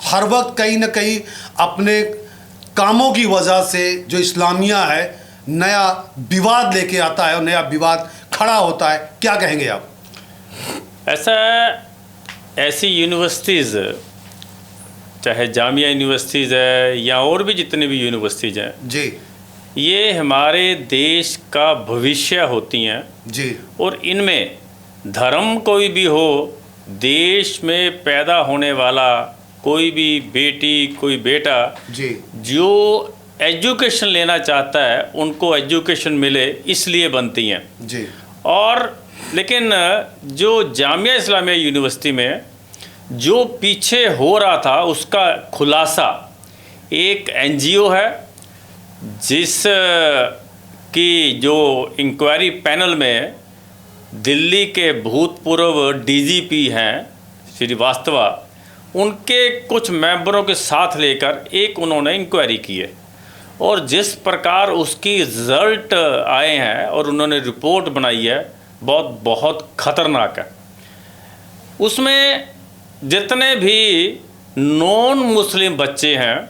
हर वक्त कहीं ना कहीं अपने कामों की वजह से जो इस्लामिया है नया विवाद लेके आता है और नया विवाद खड़ा होता है, क्या कहेंगे आप? ऐसी यूनिवर्सिटीज़, चाहे जामिया यूनिवर्सिटीज़ है या और भी जितने भी यूनिवर्सिटीज़ हैं जी, ये हमारे देश का भविष्य होती हैं जी, और इनमें धर्म कोई भी हो, देश में पैदा होने वाला कोई भी बेटी कोई बेटा जी, जो एजुकेशन लेना चाहता है उनको एजुकेशन मिले, इसलिए बनती हैं जी। और लेकिन जो जामिया इस्लामिया यूनिवर्सिटी में जो पीछे हो रहा था उसका खुलासा एक एनजीओ है जिस की जो इंक्वायरी पैनल में दिल्ली के भूतपूर्व डीजीपी हैं श्रीवास्तवा, उनके कुछ मेंबरों के साथ लेकर एक उन्होंने इंक्वायरी की है और जिस प्रकार उसकी रिज़ल्ट आए हैं और उन्होंने रिपोर्ट बनाई है बहुत ख़तरनाक है। उसमें जितने भी नॉन मुस्लिम बच्चे हैं,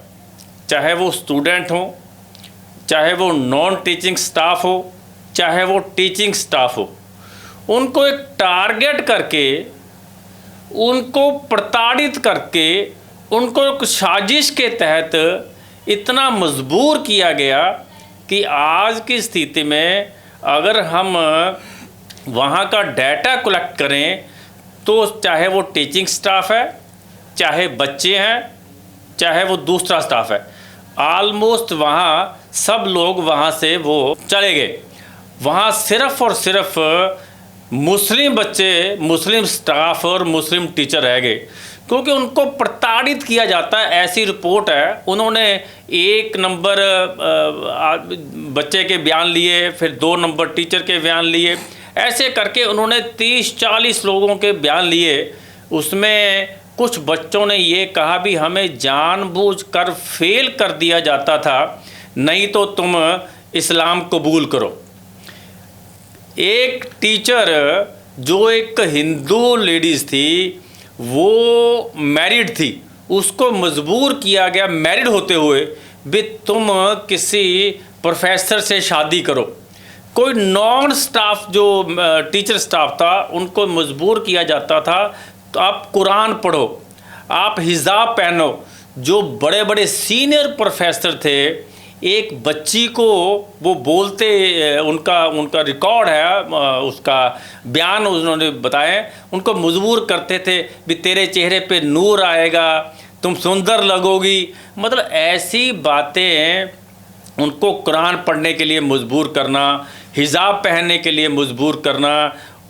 चाहे वो स्टूडेंट हों, चाहे वो नॉन टीचिंग स्टाफ हो, चाहे वो टीचिंग स्टाफ हो, उनको एक टारगेट करके, उनको प्रताड़ित करके, उनको एक साजिश के तहत इतना मजबूर किया गया कि आज की स्थिति में अगर हम वहाँ का डाटा कलेक्ट करें तो चाहे वो टीचिंग स्टाफ है, चाहे बच्चे हैं, चाहे वो दूसरा स्टाफ है, ऑलमोस्ट वहाँ सब लोग वहाँ से वो चले गए। वहाँ सिर्फ़ और सिर्फ मुस्लिम बच्चे, मुस्लिम स्टाफ और मुस्लिम टीचर रह गए क्योंकि उनको प्रताड़ित किया जाता है। ऐसी रिपोर्ट है, उन्होंने 1 नंबर बच्चे के बयान लिए, फिर 2 नंबर टीचर के बयान लिए, ऐसे करके उन्होंने 30-40 लोगों के बयान लिए। उसमें कुछ बच्चों ने ये कहा भी हमें जानबूझकर फेल कर दिया जाता था, नहीं तो तुम इस्लाम कबूल करो। एक टीचर जो एक हिंदू लेडीज़ थी, वो मैरिड थी, उसको मजबूर किया गया मैरिड होते हुए भी तुम किसी प्रोफेसर से शादी करो। कोई नॉन स्टाफ जो टीचर स्टाफ था उनको मजबूर किया जाता था तो आप कुरान पढ़ो, आप हिजाब पहनो। जो बड़े बड़े सीनियर प्रोफेसर थे, एक बच्ची को वो बोलते, उनका रिकॉर्ड है, उसका बयान उन्होंने बताए, उनको मजबूर करते थे भी तेरे चेहरे पे नूर आएगा, तुम सुंदर लगोगी। मतलब ऐसी बातें, उनको कुरान पढ़ने के लिए मजबूर करना, हिजाब पहनने के लिए मजबूर करना,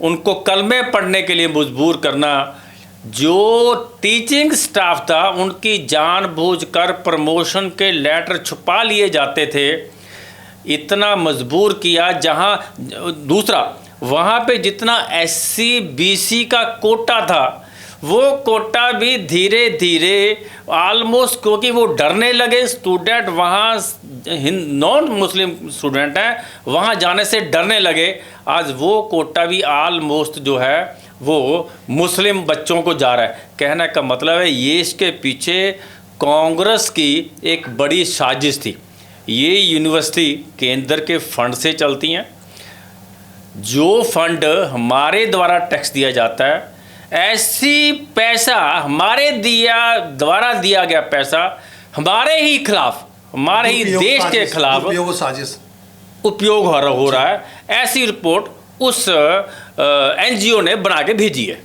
उनको कलमे पढ़ने के लिए मजबूर करना। जो टीचिंग स्टाफ था उनकी जानबूझकर प्रमोशन के लेटर छुपा लिए जाते थे, इतना मजबूर किया। जहां दूसरा वहां पे जितना SC BC का कोटा था, वो कोटा भी धीरे धीरे ऑलमोस्ट, क्योंकि वो डरने लगे स्टूडेंट, वहाँ नॉन मुस्लिम स्टूडेंट हैं, वहाँ जाने से डरने लगे। आज वो कोटा भी ऑलमोस्ट जो है वो मुस्लिम बच्चों को जा रहा है। कहने का मतलब है ये इसके पीछे कांग्रेस की एक बड़ी साजिश थी। ये यूनिवर्सिटी केंद्र के फंड से चलती हैं। जो फंड हमारे द्वारा टैक्स दिया जाता है, ऐसी पैसा हमारे द्वारा दिया गया पैसा हमारे ही खिलाफ, हमारे ही देश के खिलाफ उपयोग हो रहा है। ऐसी रिपोर्ट उस NGO ने बना के भेजी है।